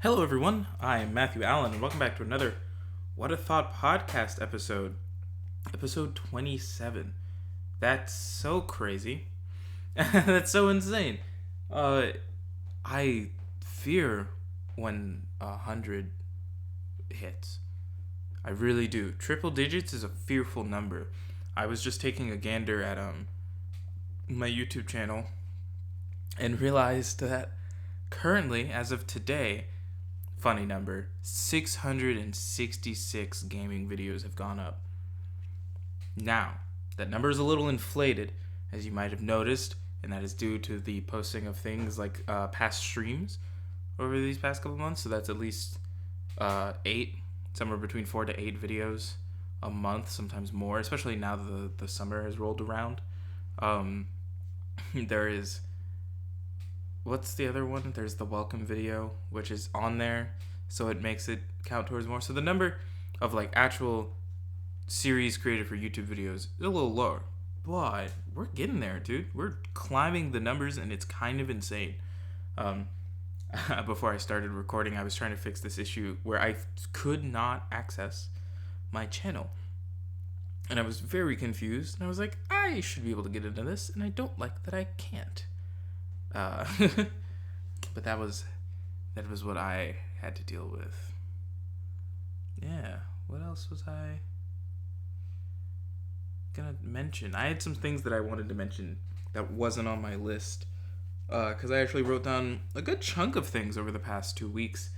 Hello, everyone. I am Matthew Allen, and welcome back to another What a Thought podcast episode 27. That's so crazy. That's so insane. Uh, I fear when 100 hits. I really do. Triple digits is a fearful number. I was just taking a gander at my YouTube channel and realized that currently, as of today, funny number, 666 gaming videos have gone up. Now, that number is a little inflated, as you might have noticed, and that is due to the posting of things like past streams over these past couple months. So that's at least 8, somewhere between 4 to 8 videos a month, sometimes more, especially now that the summer has rolled around. There is, what's the other one? There's the welcome video, which is on there, so it makes it count towards more. So the number of like actual series created for YouTube videos is a little lower, but we're getting there, dude. We're climbing the numbers, and it's kind of insane. Before I started recording, I was trying to fix this issue where I could not access my channel, and I was very confused. And I was like, I should be able to get into this, and I don't like that I can't. But that was what I had to deal with. Yeah, what else was I gonna mention? I had some things that I wanted to mention that wasn't on my list, because I actually wrote down a good chunk of things over the past 2 weeks,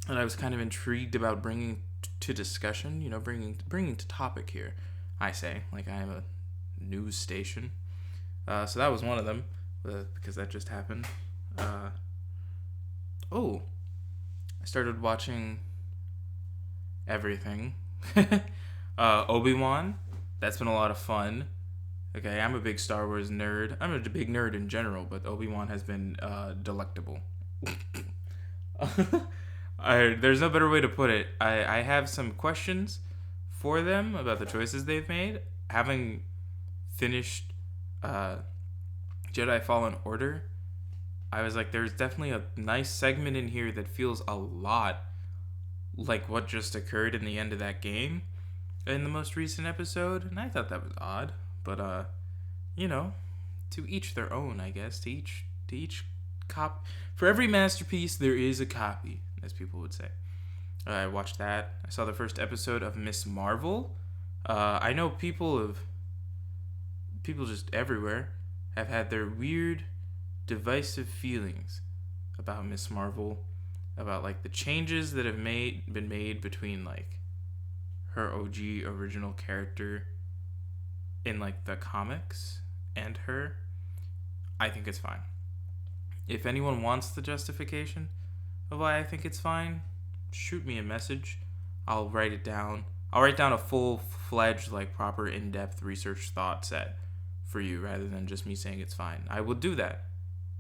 and I was kind of intrigued about bringing to discussion. Bringing to topic here. I say, like I am a news station, so that was one of them. Because that just happened. I started watching everything. Obi-Wan. That's been a lot of fun. Okay, I'm a big Star Wars nerd. I'm a big nerd in general, but Obi-Wan has been delectable. There's no better way to put it. I have some questions for them about the choices they've made. Having finished Jedi Fallen Order, I was like, there's definitely a nice segment in here that feels a lot like what just occurred in the end of that game in the most recent episode, and I thought that was odd, but to each their own, I guess. To each for every masterpiece there is a copy, as people would say. I watched that. I saw the first episode of Miss Marvel. I know people just everywhere have had their weird, divisive feelings about Miss Marvel, about like the changes that have been made between like her OG original character in like the comics and her. I think it's fine. If anyone wants the justification of why I think it's fine, shoot me a message. I'll write it down. I'll write down a full-fledged, like proper in-depth research thought set for you, rather than just me saying it's fine. I will do that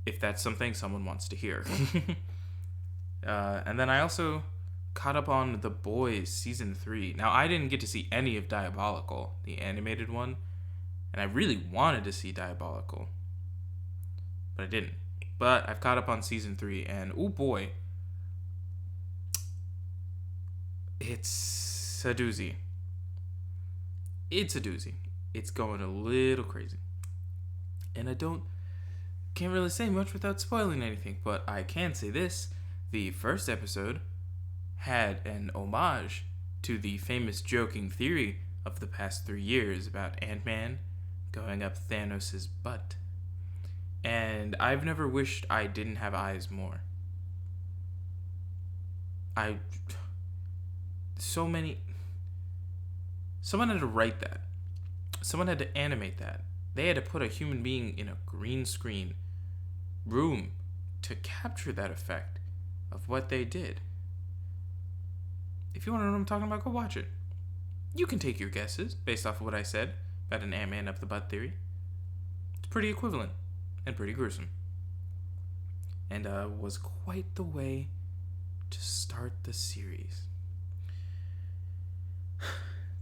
if that's something someone wants to hear. And then I also caught up on The Boys season 3. Now, I didn't get to see any of Diabolical, the animated one, and I really wanted to see Diabolical, but I didn't. But I've caught up on season 3, and oh boy, it's a doozy. It's a doozy. It's going a little crazy. And I can't really say much without spoiling anything, but I can say this. The first episode had an homage to the famous joking theory of the past 3 years about Ant-Man going up Thanos' butt. And I've never wished I didn't have eyes more. Someone had to write that. Someone had to animate that. They had to put a human being in a green screen room to capture that effect of what they did. If you want to know what I'm talking about, go watch it. You can take your guesses based off of what I said about an Ant-Man up the butt theory. It's pretty equivalent and pretty gruesome. And was quite the way to start the series.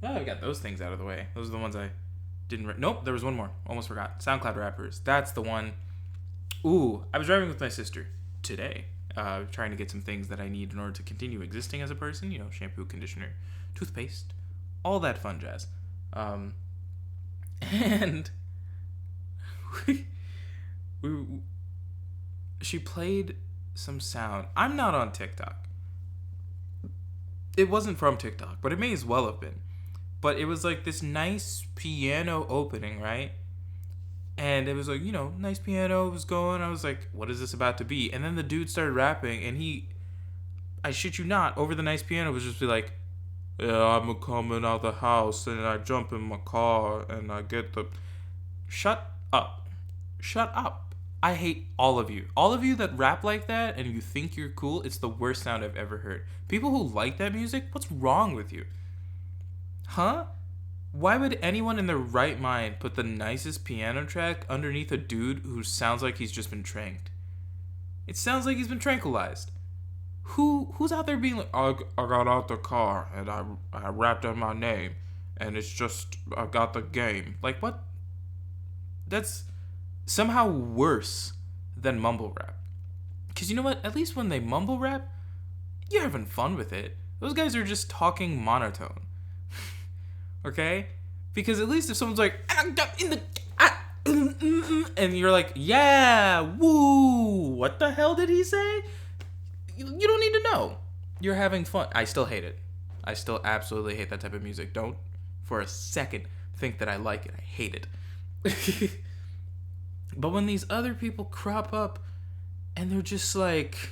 Well, I got those things out of the way. Those are the ones I didn't... Nope, there was one more. Almost forgot. SoundCloud rappers. That's the one. Ooh, I was driving with my sister today, trying to get some things that I need in order to continue existing as a person. You know, shampoo, conditioner, toothpaste, all that fun jazz. And we, we, she played some sound. I'm not on TikTok. It wasn't from TikTok, but it may as well have been. But it was like this nice piano opening, right? And it was like, you know, nice piano was going. I was like, what is this about to be? And then the dude started rapping, and I shit you not, over the nice piano was just be like, yeah, I'm coming out the house, and I jump in my car, and I get the... Shut up. Shut up. I hate all of you. All of you that rap like that, and you think you're cool, it's the worst sound I've ever heard. People who like that music, what's wrong with you? Huh? Why would anyone in their right mind put the nicest piano track underneath a dude who sounds like he's just been tranked? It sounds like he's been tranquilized. Who's out there being like, I got out the car and I rapped out my name and it's just I got the game. Like what? That's somehow worse than mumble rap. Cause you know what? At least when they mumble rap, you're having fun with it. Those guys are just talking monotone. Okay? Because at least if someone's like, and you're like, yeah, woo, what the hell did he say? You don't need to know. You're having fun. I still hate it. I still absolutely hate that type of music. Don't for a second think that I like it. I hate it. But when these other people crop up and they're just like,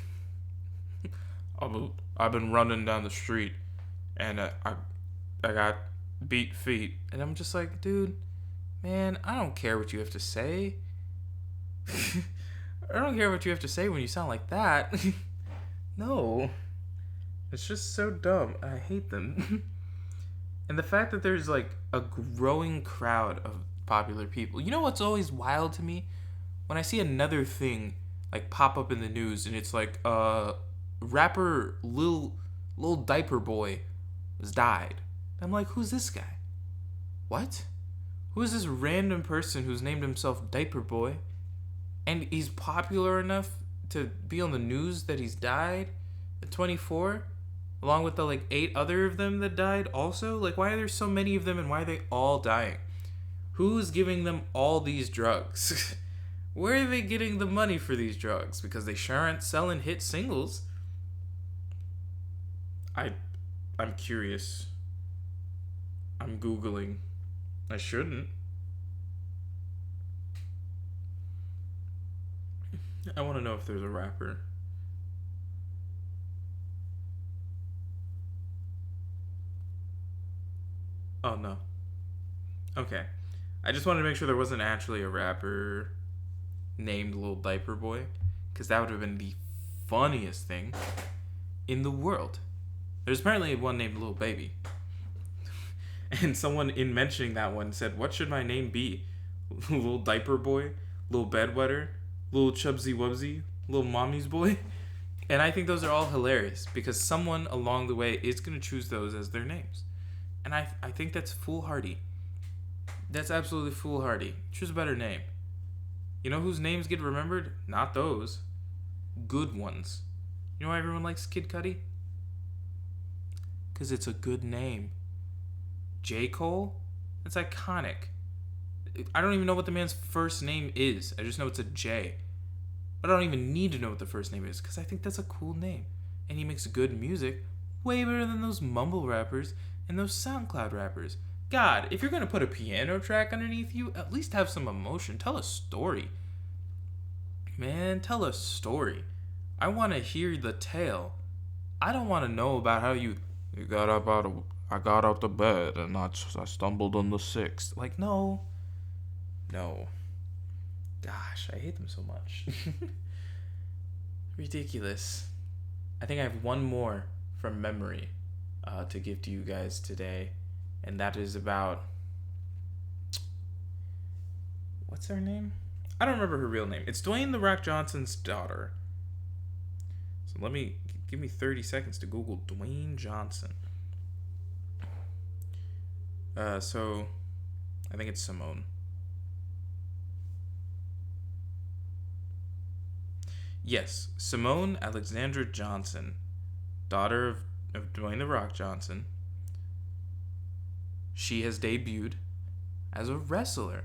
I've been running down the street and I got beat feet. And I'm just like, dude, man, I don't care what you have to say. I don't care what you have to say when you sound like that. No. It's just so dumb. I hate them. And the fact that there's like a growing crowd of popular people. You know what's always wild to me? When I see another thing like pop up in the news and it's like rapper Lil Diaper Boy has died. I'm like, who's this guy? What? Who is this random person who's named himself Diaper Boy? And he's popular enough to be on the news that he's died at 24? Along with the like 8 other of them that died also? Like, why are there so many of them and why are they all dying? Who's giving them all these drugs? Where are they getting the money for these drugs? Because they sure aren't selling hit singles. I'm curious. I'm Googling. I shouldn't. I want to know if there's a rapper. Oh, no. Okay. I just wanted to make sure there wasn't actually a rapper named Lil Diaper Boy, because that would have been the funniest thing in the world. There's apparently one named Lil Baby. And someone in mentioning that one said, what should my name be? Lil Diaper Boy? Lil Bedwetter? Lil Chubsy Wubsy? Lil Mommy's Boy? And I think those are all hilarious because someone along the way is going to choose those as their names. And I think that's foolhardy. That's absolutely foolhardy. Choose a better name. You know whose names get remembered? Not those. Good ones. You know why everyone likes Kid Cudi? Because it's a good name. J. Cole? That's iconic. I don't even know what the man's first name is. I just know it's a J. But I don't even need to know what the first name is because I think that's a cool name. And he makes good music. Way better than those mumble rappers and those SoundCloud rappers. God, if you're going to put a piano track underneath you, at least have some emotion. Tell a story. Man, tell a story. I want to hear the tale. I don't want to know about how you got up I got out the bed and I stumbled on the 6th. Like, no. Gosh, I hate them so much. Ridiculous. I think I have one more from memory to give to you guys today. And that is about... What's her name? I don't remember her real name. It's Dwayne The Rock Johnson's daughter. So give me 30 seconds to Google Dwayne Johnson. So I think it's Simone. Yes, Simone Alexandra Johnson, daughter of Dwayne The Rock Johnson. She has debuted as a wrestler,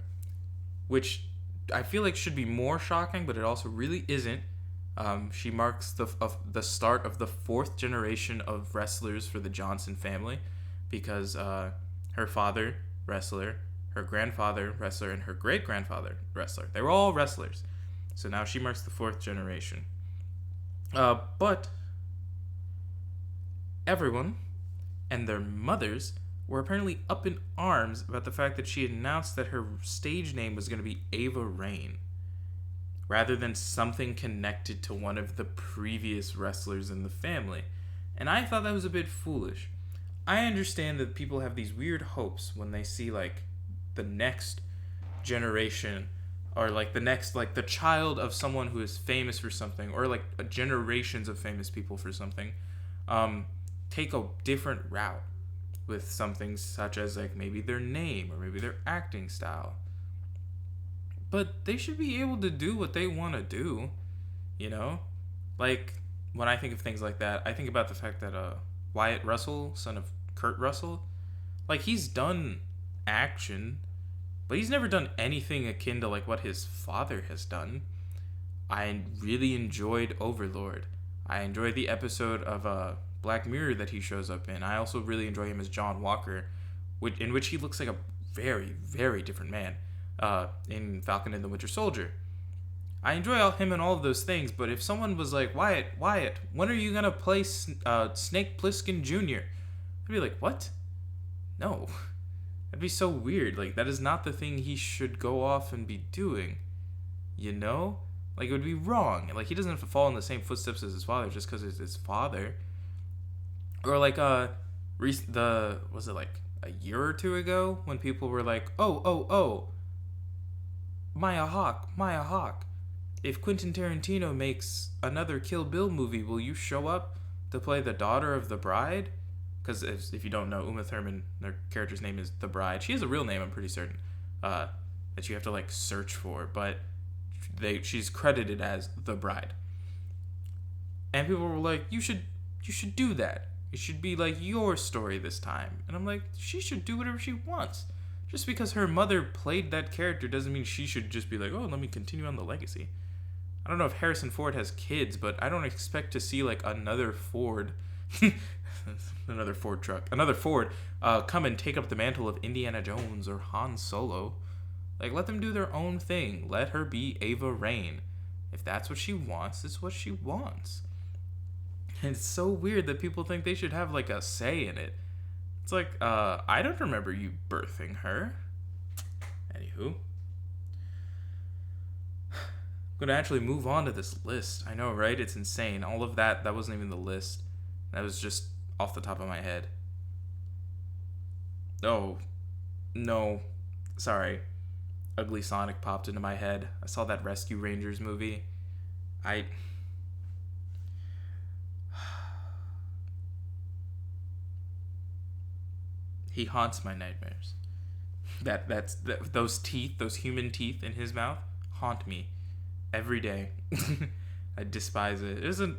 which I feel like should be more shocking, but it also really isn't. She marks the start of the fourth generation of wrestlers for the Johnson family, because her father, wrestler, her grandfather, wrestler, and her great grandfather, wrestler. They were all wrestlers. So now she marks the fourth generation. But everyone and their mothers were apparently up in arms about the fact that she had announced that her stage name was going to be Ava Rain, rather than something connected to one of the previous wrestlers in the family. And I thought that was a bit foolish. I understand that people have these weird hopes when they see, like, the next generation, or like the next, like the child of someone who is famous for something, or like generations of famous people for something, take a different route with something such as, like, maybe their name or maybe their acting style. But they should be able to do what they want to do, you know? Like, when I think of things like that, I think about the fact that Wyatt Russell, son of Kurt Russell, like, he's done action, but he's never done anything akin to, like, what his father has done. I really enjoyed Overlord. I enjoyed the episode of Black Mirror that he shows up in. I also really enjoy him as John Walker, in which he looks like a very, very different man in Falcon and the Winter Soldier. I enjoy him in all of those things, but if someone was like, Wyatt, when are you going to play Snake Plissken Jr.? I'd be like, what? No. That'd be so weird. Like, that is not the thing he should go off and be doing. You know? Like, it would be wrong. Like, he doesn't have to follow in the same footsteps as his father just because it's his father. Or, like, was it like a year or two ago when people were like, oh, Maya Hawke. If Quentin Tarantino makes another Kill Bill movie, will you show up to play the daughter of the bride? Because if you don't know, Uma Thurman, their character's name is the bride. She has a real name, I'm pretty certain, that you have to, like, search for, but she's credited as the bride. And people were like, you should do that. It should be like your story this time. And I'm like, she should do whatever she wants. Just because her mother played that character doesn't mean she should just be like, oh, let me continue on the legacy. I don't know if Harrison Ford has kids, but I don't expect to see, like, another Ford come and take up the mantle of Indiana Jones or Han Solo. Like, let them do their own thing. Let her be Ava Rain. If that's what she wants, it's what she wants. And it's so weird that people think they should have, like, a say in it. It's like, I don't remember you birthing her. Anywho. I'm going to actually move on to this list. I know, right? It's insane. All of that wasn't even the list. That was just off the top of my head. Oh, no. Sorry. Ugly Sonic popped into my head. I saw that Rescue Rangers movie. He haunts my nightmares. Those teeth, those human teeth in his mouth, haunt me every day. I despise it. It was an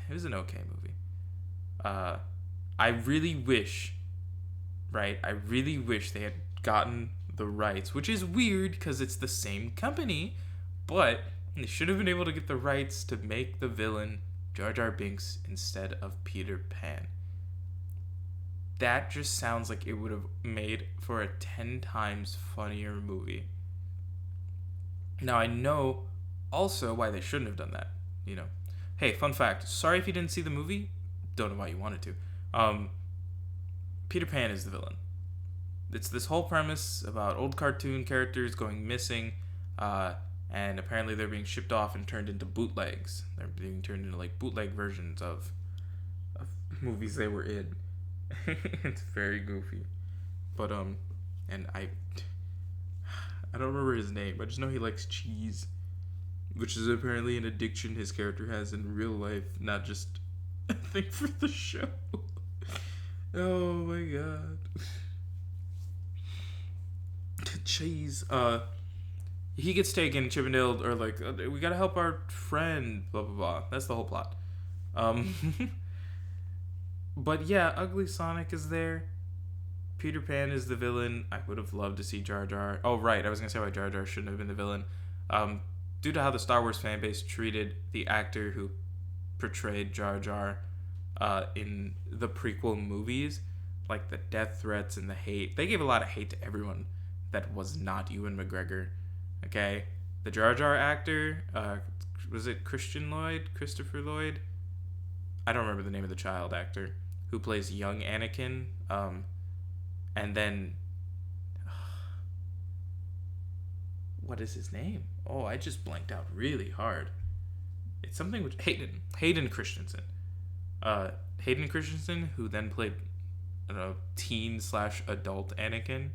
okay movie. I really wish they had gotten the rights, which is weird because it's the same company, but they should have been able to get the rights to make the villain Jar Jar Binks instead of Peter Pan. That just sounds like it would have made for a 10 times funnier movie. Now, I know also why they shouldn't have done that, you know. Hey, fun fact. Sorry if you didn't see the movie. Don't know why you wanted to. Peter Pan is the villain. It's this whole premise about old cartoon characters going missing, and apparently they're being shipped off and turned into bootlegs. They're being turned into, like, bootleg versions of movies they were in. It's very goofy. But, and I don't remember his name. I just know he likes cheese, which is apparently an addiction his character has in real life, not just a thing for the show. Oh my god. Cheese. he gets taken. Chippendale or like we gotta help our friend. Blah blah blah. That's the whole plot. But yeah, Ugly Sonic is there. Peter Pan is the villain. I would have loved to see Jar Jar. Oh right, I was gonna say why Jar Jar shouldn't have been the villain. Due to how the Star Wars fan base treated the actor who portrayed Jar Jar in the prequel movies, like the death threats and the hate. They gave a lot of hate to everyone that was not Ewan McGregor. Okay, the Jar Jar actor, was it Christopher Lloyd? I don't remember the name of the child actor who plays young Anakin. And then, what is his name? Oh, I just blanked out really hard. It's something with Hayden Christensen. Hayden Christensen, who then played, I don't know, teen/adult Anakin.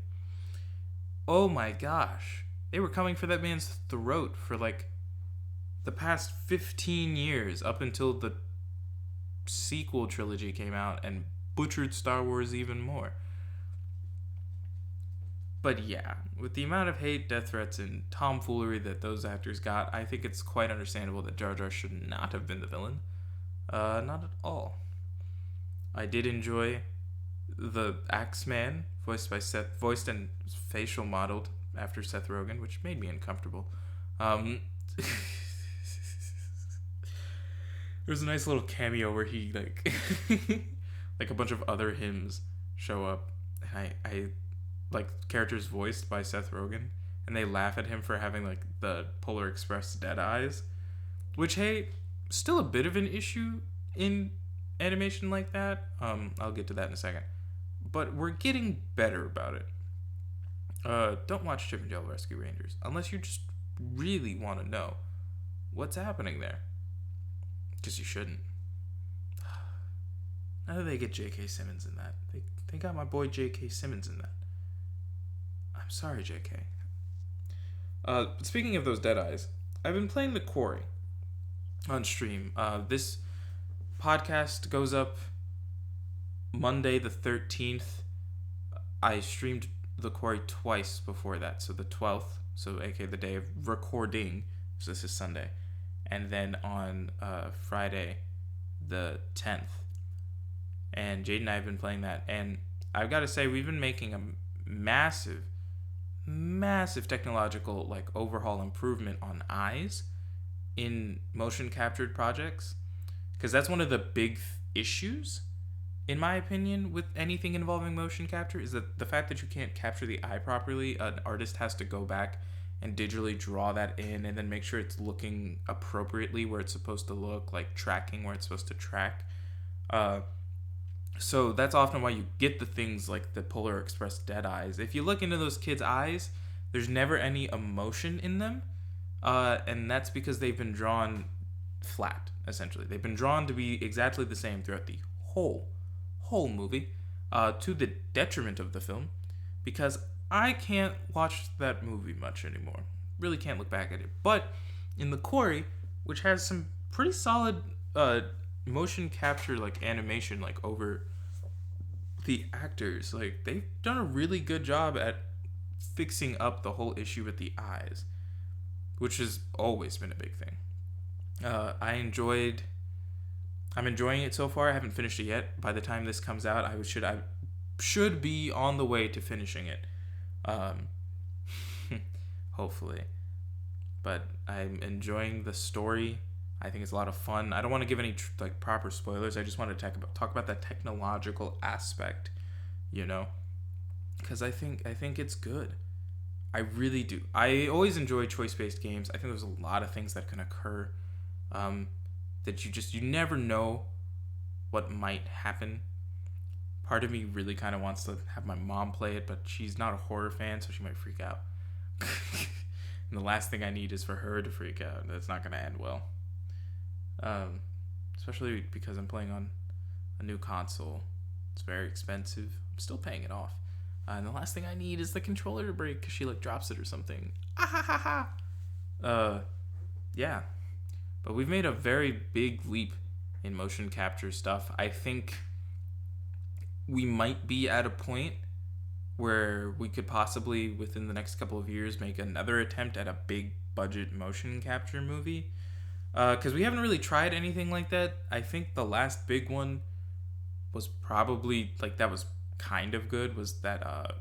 Oh my gosh. They were coming for that man's throat for like the past 15 years up until the sequel trilogy came out and butchered Star Wars even more. But yeah, with the amount of hate, death threats, and tomfoolery that those actors got, I think it's quite understandable that Jar Jar should not have been the villain. Not at all. I did enjoy the Axeman, voiced and facial modeled after Seth Rogen, which made me uncomfortable. There's a nice little cameo where he like a bunch of other hymns show up, and I like characters voiced by Seth Rogen, and they laugh at him for having like the Polar Express dead eyes, which, hey, still a bit of an issue in animation like that. I'll get to that in a second, but we're getting better about it. Don't watch Chip and Dale Rescue Rangers unless you just really want to know what's happening there, because you shouldn't. How do they get J.K. Simmons in that? They got my boy J.K. Simmons in that. I'm sorry, J.K. Speaking of those dead eyes, I've been playing The Quarry on stream. This podcast goes up Monday the 13th. I streamed The Quarry twice before that. So the 12th, so aka the day of recording, so this is Sunday. And then on Friday the 10th. And Jade and I have been playing that. And I've got to say, we've been making a massive technological overhaul improvement on eyes in motion captured projects, because that's one of the big issues in my opinion with anything involving motion capture, is that the fact that you can't capture the eye properly. An artist has to go back and digitally draw that in and then make sure it's looking appropriately where it's supposed to look, like tracking where it's supposed to track. So that's often why you get the things like the Polar Express dead eyes. If you look into those kids' eyes, there's never any emotion in them. And that's because they've been drawn flat, essentially. They've been drawn to be exactly the same throughout the whole movie, to the detriment of the film, because I can't watch that movie much anymore. Really can't look back at it. But in The Quarry, which has some pretty solid motion capture animation over the actors, they've done a really good job at fixing up the whole issue with the eyes, which has always been a big thing. I'm enjoying it so far. I haven't finished it yet. By the time this comes out, I should be on the way to finishing it. Hopefully. But I'm enjoying the story. I think it's a lot of fun. I don't want to give any proper spoilers. I just want to talk about that technological aspect, because I think it's good. I really do. I always enjoy choice-based games. I think there's a lot of things that can occur that you never know what might happen. Part of me really kind of wants to have my mom play it, but she's not a horror fan, so she might freak out. And the last thing I need is for her to freak out. That's not going to end well. Especially because I'm playing on a new console. It's very expensive. I'm still paying it off. And the last thing I need is the controller to break because she drops it or something. Yeah. But we've made a very big leap in motion capture stuff. I think we might be at a point where we could possibly, within the next couple of years, make another attempt at a big budget motion capture movie. Because we haven't really tried anything like that. I think the last big one was probably, like, that was kind of good, was that,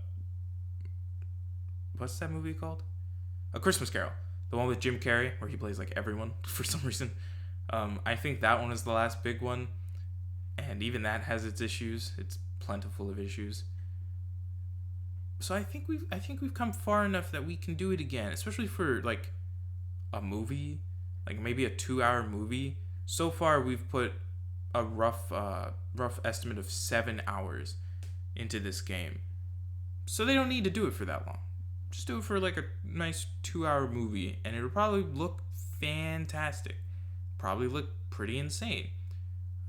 what's that movie called? A Christmas Carol. The one with Jim Carrey, where he plays, like, everyone for some reason. I think that one is the last big one. And even that has its issues. It's plentiful of issues. So I think we've come far enough that we can do it again, especially for, like, a movie, like maybe a 2-hour movie. So far, we've put a rough estimate of 7 hours into this game. So they don't need to do it for that long. Just do it for like a nice 2-hour movie, and it'll probably look fantastic. Probably look pretty insane.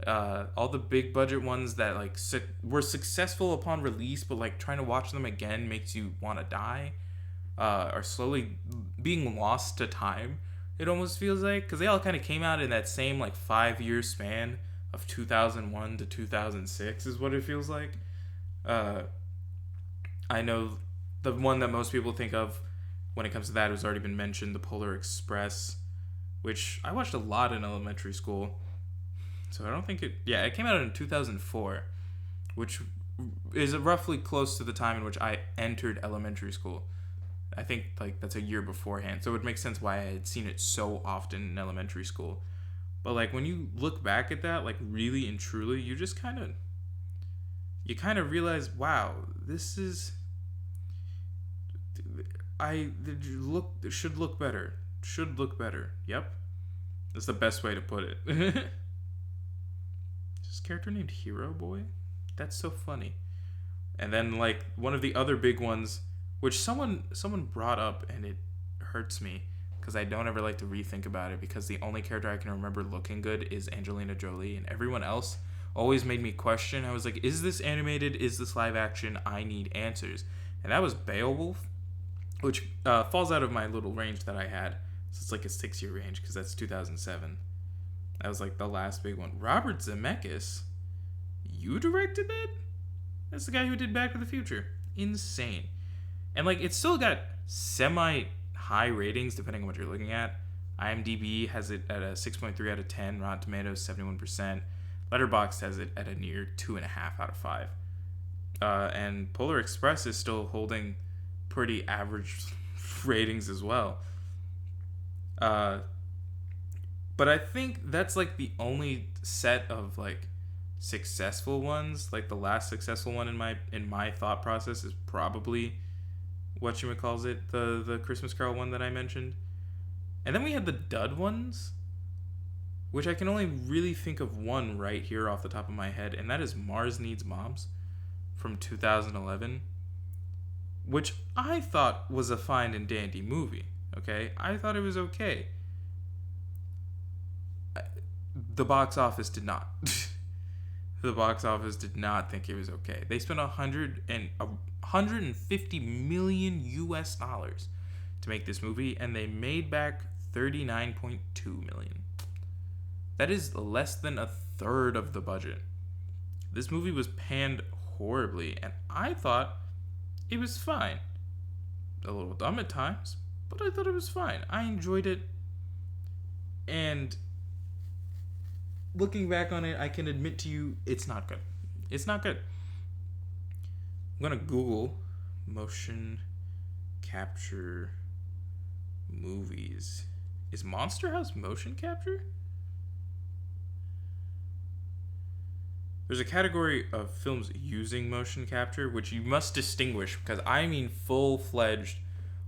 All the big budget ones that like were successful upon release, but like trying to watch them again makes you want to die, are slowly being lost to time. It almost feels like, because they all kind of came out in that same like 5-year span of 2001 to 2006 is what it feels like. I know the one that most people think of when it comes to that has already been mentioned, the Polar Express, which I watched a lot in elementary school. So I don't think it came out in 2004, which is roughly close to the time in which I entered elementary school. I think like that's a year beforehand, so it would make sense why I had seen it so often in elementary school. But like when you look back at that, like really and truly, you just kind of realize, wow, this is should look better. Should look better. Yep. That's the best way to put it. Is this character named Hero Boy? That's so funny. And then like one of the other big ones, which someone brought up, and it hurts me because I don't ever like to rethink about it, because the only character I can remember looking good is Angelina Jolie, and everyone else always made me question. I was like, is this animated? Is this live action? I need answers. And that was Beowulf, which falls out of my little range that I had. So it's like a 6-year range because that's 2007. That was like the last big one. Robert Zemeckis? You directed that? That's the guy who did Back to the Future. Insane. And like it's still got semi-high ratings depending on what you're looking at. IMDb has it at a 6.3 out of 10. Rotten Tomatoes, 71%. Letterboxd has it at a near 2.5 out of 5. And Polar Express is still holding pretty average ratings as well. But I think that's like the only set of like successful ones. Like the last successful one in my thought process is probably whatchamacallit, the Christmas Carol one that I mentioned. And then we had the dud ones, which I can only really think of one right here off the top of my head, and that is Mars Needs Moms from 2011, which I thought was a fine and dandy movie. Okay, I thought it was okay. The box office did not. The box office did not think it was okay. They spent $150 million US dollars to make this movie, and they made back $39.2 million. That is less than a third of the budget. This movie was panned horribly, and I thought it was fine. A little dumb at times, but I thought it was fine. I enjoyed it, and looking back on it, I can admit to you, it's not good. It's not good. I'm gonna Google motion capture movies. Is Monster House motion capture? There's a category of films using motion capture, which you must distinguish, because I mean full-fledged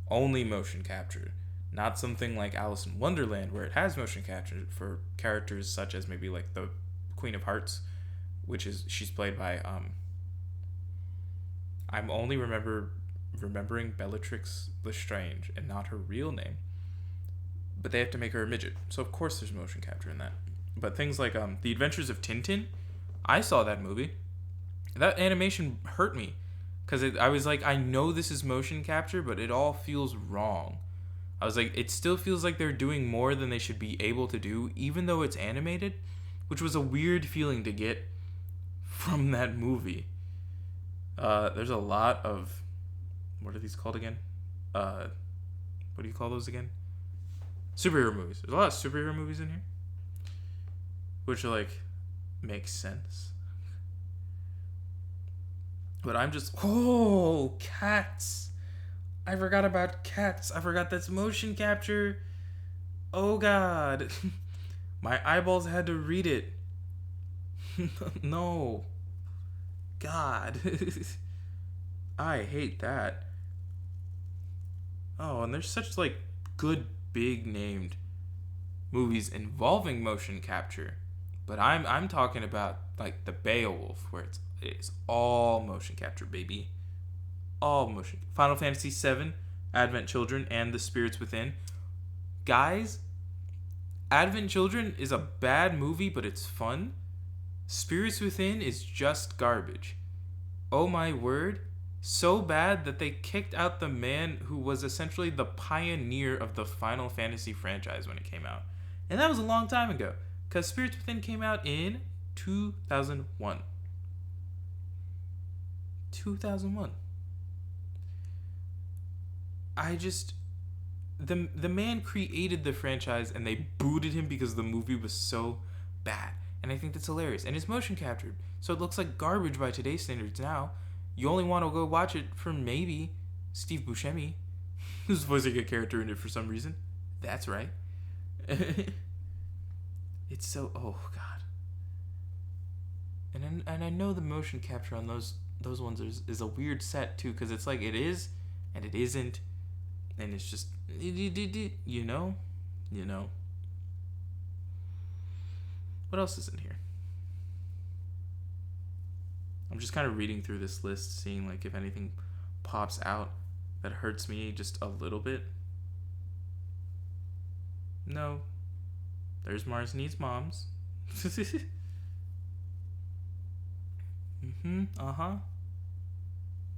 only motion capture. Not something like Alice in Wonderland, where it has motion capture for characters such as maybe like the Queen of Hearts, which is, she's played by, I'm only remembering Bellatrix Lestrange and not her real name. But they have to make her a midget, so of course there's motion capture in that. But things like The Adventures of Tintin, I saw that movie. That animation hurt me, because I was like, I know this is motion capture, but it all feels wrong. I was like, it still feels like they're doing more than they should be able to do, even though it's animated, which was a weird feeling to get from that movie. There's a lot of what are these called again? What do you call those again? Superhero movies. There's a lot of superhero movies in here, which like makes sense. But I'm just cats. I forgot about cats. I forgot that's motion capture. Oh god. My eyeballs had to read it. No. God. I hate that. Oh, and there's such like good big named movies involving motion capture. But I'm talking about like the Beowulf, where it's all motion capture, baby. All motion. Final Fantasy VII, Advent Children, and The Spirits Within. Guys, Advent Children is a bad movie, but it's fun. Spirits Within is just garbage. Oh my word. So bad that they kicked out the man who was essentially the pioneer of the Final Fantasy franchise when it came out. And that was a long time ago, because Spirits Within came out in 2001. 2001. The man created the franchise and they booted him because the movie was so bad. And I think that's hilarious. And it's motion captured, so it looks like garbage by today's standards now. You only want to go watch it for maybe Steve Buscemi, who's voicing a character in it for some reason. That's right. It's so, oh god. And I know the motion capture on those ones is a weird set too, because it's like it is and it isn't, and it's just you know. What else is in here? I'm just kind of reading through this list, seeing like if anything pops out that hurts me just a little bit. No. There's Mars Needs Moms.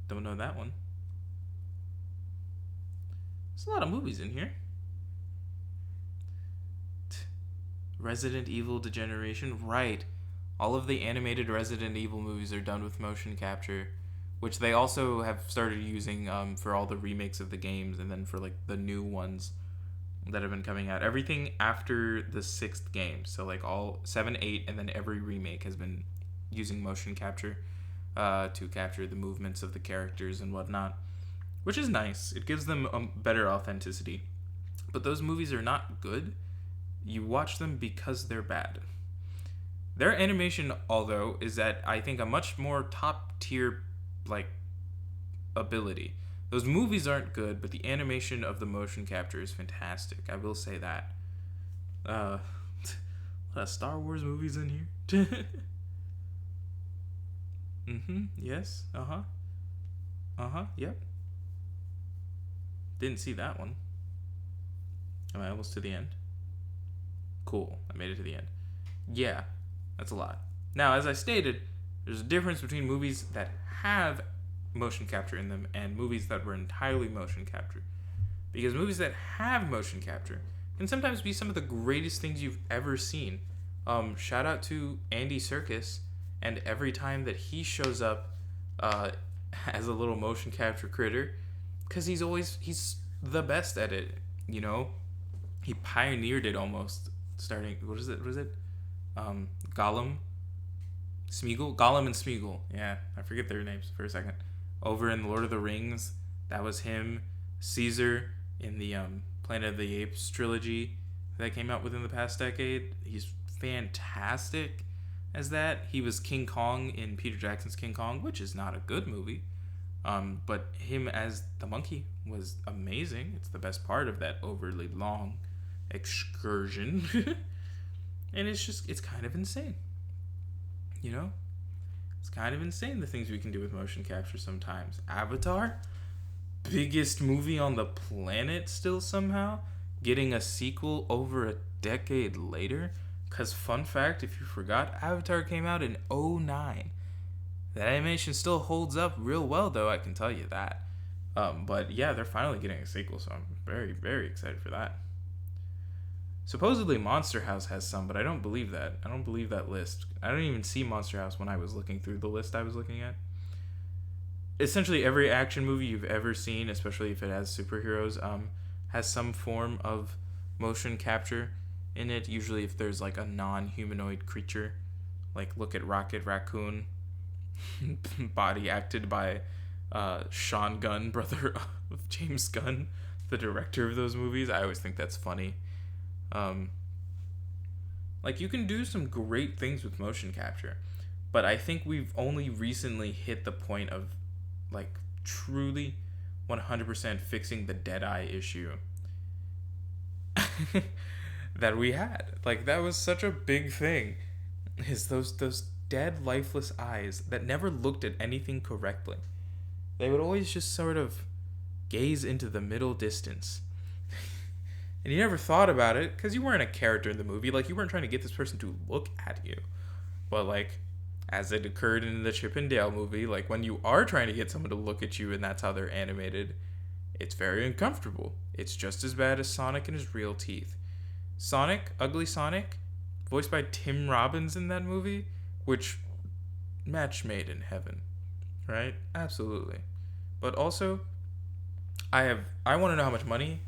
Don't know that one. There's a lot of movies in here. Resident Evil Degeneration, right. All of the animated Resident Evil movies are done with motion capture, which they also have started using for all the remakes of the games, and then for like the new ones that have been coming out. Everything after the 6th game, so like all 7, 8, and then every remake has been using motion capture to capture the movements of the characters and whatnot, which is nice. It gives them better authenticity. But those movies are not good. You watch them because they're bad. Their animation, although, is at, I think, a much more top tier, like, ability. Those movies aren't good, but the animation of the motion capture is fantastic. I will say that. A lot of Star Wars movies in here. Yes. Yep. Didn't see that one. Am I almost to the end? Cool. I made it to the end. Yeah. That's a lot. Now, as I stated, there's a difference between movies that have motion capture in them and movies that were entirely motion capture. Because movies that have motion capture can sometimes be some of the greatest things you've ever seen. Shout out to Andy Serkis, and every time that he shows up as a little motion capture critter, because he's the best at it, you know? He pioneered it almost, starting, what is it? Gollum and Smeagol. Yeah, I forget their names for a second. Over in Lord of the Rings, that was him. Caesar in the Planet of the Apes trilogy that came out within the past decade. He's fantastic as that. He was King Kong in Peter Jackson's King Kong, which is not a good movie. But him as the monkey was amazing. It's the best part of that overly long excursion. And it's kind of insane. You know? It's kind of insane the things we can do with motion capture sometimes. Avatar? Biggest movie on the planet still somehow? Getting a sequel over a decade later? Because fun fact, if you forgot, Avatar came out in 2009. That animation still holds up real well, though, I can tell you that. But yeah, they're finally getting a sequel, so I'm very, very excited for that. Supposedly Monster House has some, but I don't believe that. I don't believe that list. I don't even see Monster House when I was looking through the list I was looking at. essentially every action movie you've ever seen, especially if it has superheroes, has some form of motion capture in it. Usually, if there's like a non-humanoid creature, like look at Rocket Raccoon, body acted by Sean Gunn, brother of James Gunn, the director of those movies. I always think that's funny. Um, like you can do some great things with motion capture, but I think we've only recently hit the point of like truly 100% fixing the dead eye issue that we had. Like that was such a big thing. Is those dead lifeless eyes that never looked at anything correctly. They would always just sort of gaze into the middle distance. And you never thought about it because you weren't a character in the movie. Like you weren't trying to get this person to look at you. But like as it occurred in the Chip and Dale movie, like when you are trying to get someone to look at you and that's how they're animated, it's very uncomfortable. It's just as bad as Sonic and his real teeth. Sonic, Ugly Sonic, voiced by Tim Robbins in that movie, which match made in heaven, right? Absolutely. But also, I want to know how much money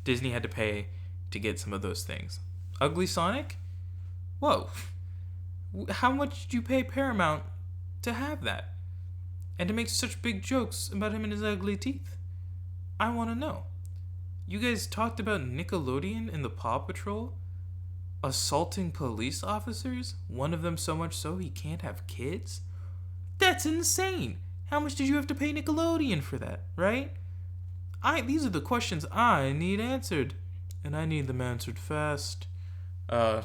Disney had to pay to get some of those things. Ugly Sonic? Whoa. How much did you pay Paramount to have that? And to make such big jokes about him and his ugly teeth? I want to know. You guys talked about Nickelodeon in the Paw Patrol assaulting police officers, one of them so much so he can't have kids? That's insane. How much did you have to pay Nickelodeon for that, right? These are the questions I need answered, and I need them answered fast. Oh,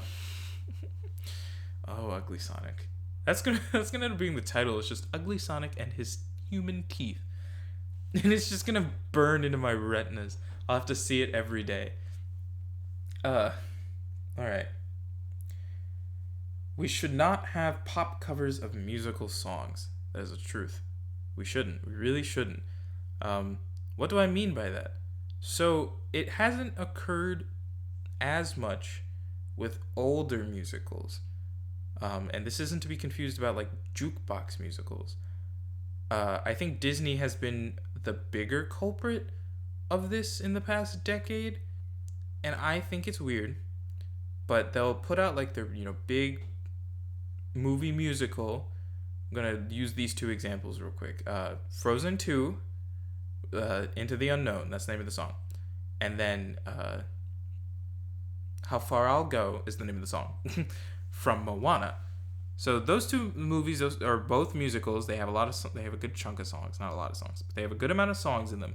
Ugly Sonic. That's gonna end up being the title. It's just Ugly Sonic and his human teeth, and it's just gonna burn into my retinas. I'll have to see it every day. All right. We should not have pop covers of musical songs. That is the truth. We shouldn't. We really shouldn't. What do I mean by that? So, it hasn't occurred as much with older musicals. And this isn't to be confused about like jukebox musicals. I think Disney has been the bigger culprit of this in the past decade. And I think it's weird. But they'll put out like their, big movie musical. I'm going to use these two examples real quick. Frozen 2, Into the Unknown. That's the name of the song. And then How Far I'll Go is the name of the song from Moana. So those two movies, those are both musicals. They have they have a good chunk of songs, not a lot of songs, but they have a good amount of songs in them.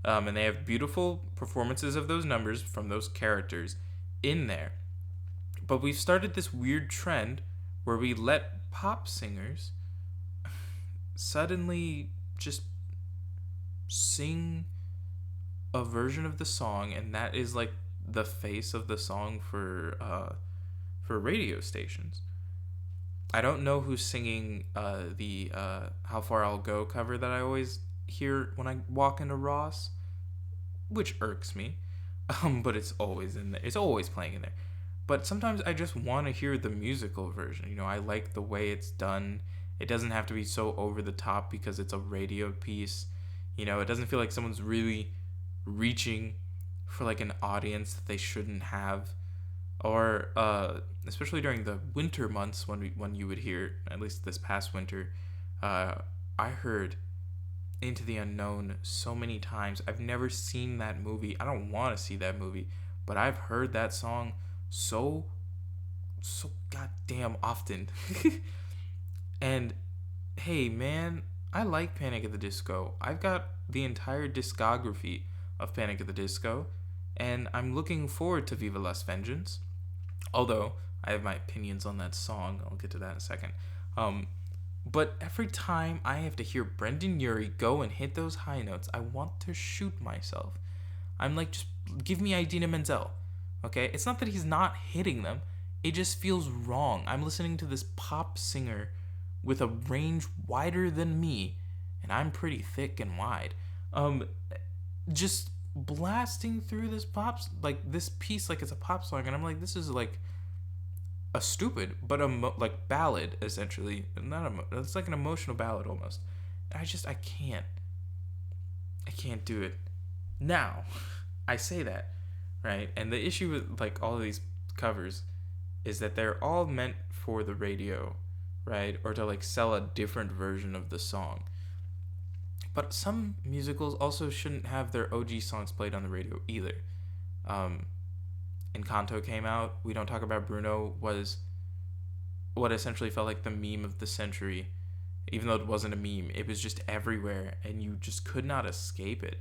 And they have beautiful performances of those numbers from those characters in there. But we've started this weird trend where we let pop singers suddenly just sing a version of the song, and that is like the face of the song for radio stations. I don't know who's singing the How Far I'll Go cover that I always hear when I walk into Ross, which irks me. But it's always in there. It's always playing in there. But sometimes I just want to hear the musical version. I like the way it's done. It doesn't have to be so over the top because it's a radio piece. It doesn't feel like someone's really reaching for like an audience that they shouldn't have. Or especially during the winter months when you would hear, at least this past winter, I heard Into the Unknown so many times. I've never seen that movie. I don't want to see that movie, but I've heard that song so goddamn often. And hey man, I like Panic at the Disco. I've got the entire discography of Panic at the Disco, and I'm looking forward to Viva Las Vengeance. Although I have my opinions on that song, I'll get to that in a second. But every time I have to hear Brendan Urie go and hit those high notes, I want to shoot myself. I'm like, just give me Idina Menzel, okay? It's not that he's not hitting them. It just feels wrong. I'm listening to this pop singer with a range wider than me, and I'm pretty thick and wide. Just blasting through this this piece like it's a pop song, and I'm like, this is like a stupid but like ballad essentially. It's like an emotional ballad almost, I can't. I can't do it. Now, I say that, right? And the issue with like all of these covers is that they're all meant for the radio, right? Or to like sell a different version of the song. But some musicals also shouldn't have their OG songs played on the radio either. Um, Encanto came out. We Don't Talk About Bruno was what essentially felt like the meme of the century. Even though it wasn't a meme, it was just everywhere, and you just could not escape it.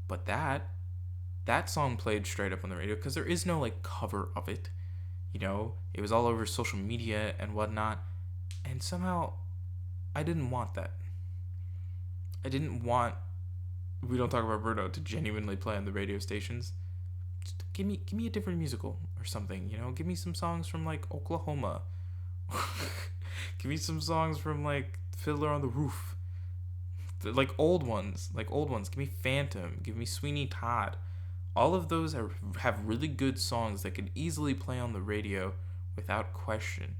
But that song played straight up on the radio because there is no like cover of it. You know, it was all over social media and whatnot, and somehow I didn't want that. I didn't want We Don't Talk About Bruno to genuinely play on the radio stations. Just give me a different musical or something, you know? Give me some songs from like Oklahoma. Give me some songs from like Fiddler on the Roof. Like old ones. Give me Phantom. Give me Sweeney Todd. All of those have really good songs that could easily play on the radio without question.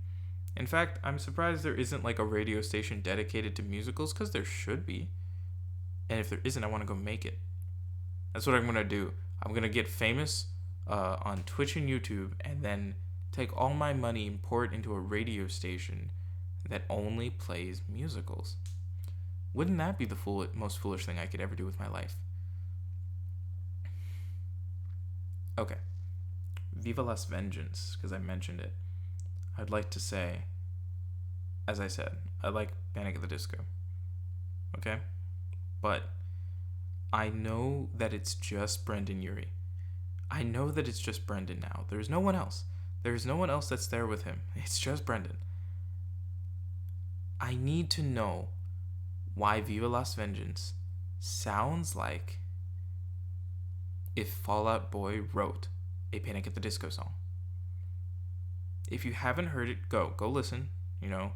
In fact, I'm surprised there isn't like a radio station dedicated to musicals, because there should be. And if there isn't, I want to go make it. That's what I'm going to do. I'm going to get famous on Twitch and YouTube, and then take all my money and pour it into a radio station that only plays musicals. Wouldn't that be the most foolish thing I could ever do with my life? Okay. Viva Las Vengeance, because I mentioned it. I'd like to say, as I said, I like Panic at the Disco. Okay? But I know that it's just Brendan Urie. I know that it's just Brendan now. There's no one else. There's no one else that's there with him. It's just Brendan. I need to know why Viva Las Vengeance sounds like if Fall Out Boy wrote a Panic at the Disco song. If you haven't heard it, go listen. You know,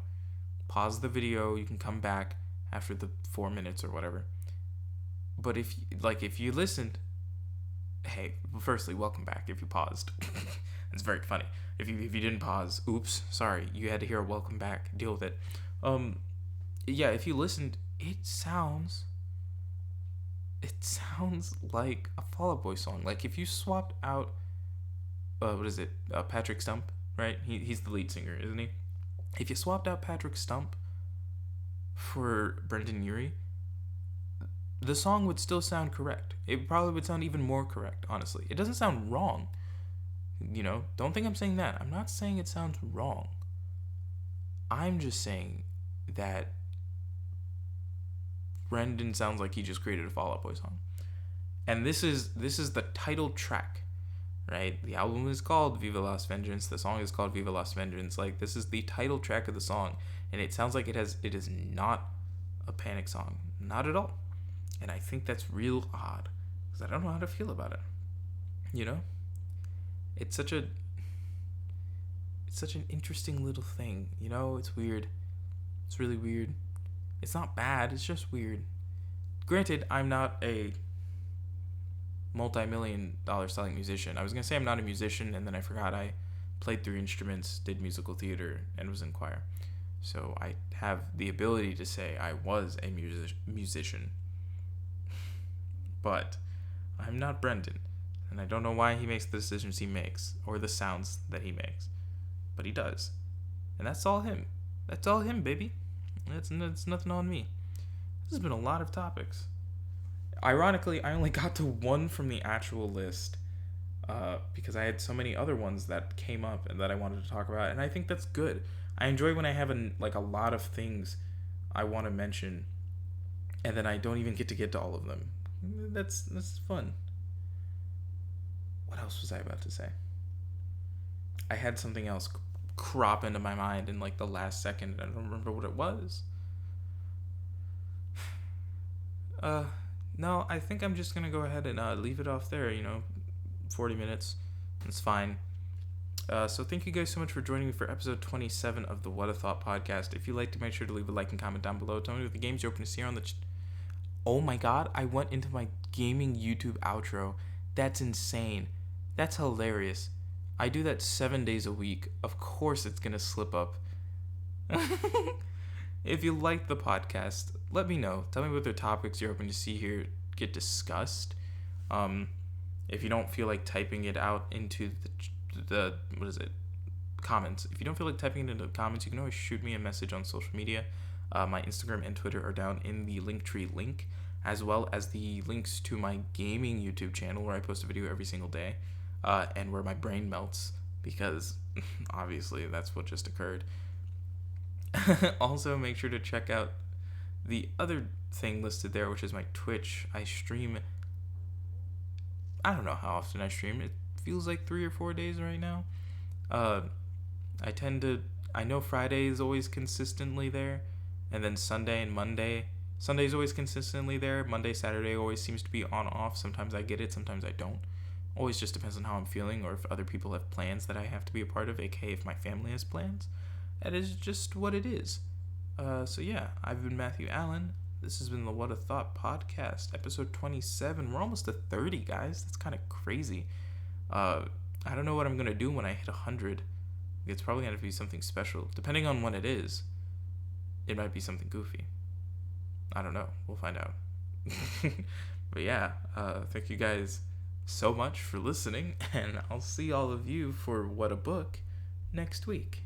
pause the video. You can come back after the 4 minutes or whatever. But if you listened, hey, firstly, welcome back. If you paused, it's very funny. If you didn't pause, oops, sorry, you had to hear a welcome back. Deal with it. Yeah, if you listened, it sounds like a Fall Out Boy song. Like if you swapped out, Patrick Stump, right? He's the lead singer, isn't he? If you swapped out Patrick Stump for Brendan Urie, the song would still sound correct. It probably would sound even more correct, honestly. It doesn't sound wrong. You know, don't think I'm saying that. I'm not saying it sounds wrong. I'm just saying that Brendan sounds like he just created a Fall Out Boy song. And this is the title track, right? The album is called Viva Las Vengeance. The song is called Viva Las Vengeance. Like, this is the title track of the song, and it sounds like it is not a Panic song. Not at all. And I think that's real odd, because I don't know how to feel about it. You know? It's such an interesting little thing. You know, it's weird. It's really weird. It's not bad, it's just weird. Granted, I'm not a multi-million-dollar selling musician. I was going to say I'm not a musician, and then I forgot I played 3 instruments, did musical theater, and was in choir. So I have the ability to say I was a musician. But I'm not Brendan, and I don't know why he makes the decisions he makes, or the sounds that he makes. But he does. And that's all him. That's all him, baby. It's nothing on me. This has been a lot of topics. Ironically, I only got to one from the actual list, because I had so many other ones that came up and that I wanted to talk about, and I think that's good. I enjoy when I have a lot of things I want to mention, and then I don't even get to all of them. That's fun. What else was I about to say? I had something else crop into my mind in the last second, and I don't remember what it was. No, I think I'm just gonna go ahead and leave it off there. 40 minutes. It's fine. So thank you guys so much for joining me for episode 27 of the What a Thought podcast. If you liked it, make sure to leave a like and comment down below. Tell me what the games you're open to see on the Oh my god, I went into my gaming YouTube outro. That's insane. That's hilarious. I do that 7 days a week. Of course it's gonna slip up. If you like the podcast, let me know. Tell me what the topics you're hoping to see here get discussed. If you don't feel like typing it out into the what is it, comments. If you don't feel like typing it into the comments, you can always shoot me a message on social media. My Instagram and Twitter are down in the Linktree link, as well as the links to my gaming YouTube channel where I post a video every single day, and where my brain melts because obviously that's what just occurred. Also, make sure to check out the other thing listed there, which is my Twitch. I stream. I don't know how often I stream. It feels like 3 or 4 days right now. I tend to. I know Friday is always consistently there, and then Sunday and Monday. Sunday's always consistently there. Monday, Saturday always seems to be on off. Sometimes I get it, sometimes I don't. Always just depends on how I'm feeling or if other people have plans that I have to be a part of, aka if my family has plans. That is just what it is. So yeah, I've been Matthew Allen. This has been the What a Thought podcast, episode 27. We're almost at 30, guys. That's kind of crazy. I don't know what I'm going to do when I hit 100. It's probably going to be something special. Depending on when it is, it might be something goofy. I don't know. We'll find out. But yeah, thank you guys so much for listening, and I'll see all of you for What a Book next week.